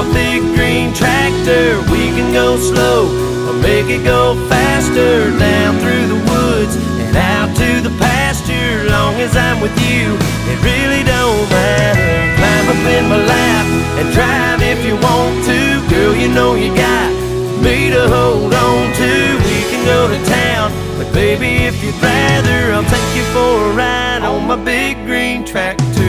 my big green tractor. We can go slow or make it go faster, down through the woods and out to the pasture. Long as I'm with you, it really don't matter. Climb up in my lap and drive if you want to. Girl, you know you got me to hold on to. We can go to town, but baby, if you'd rather, I'll take you for a ride on my big green tractor.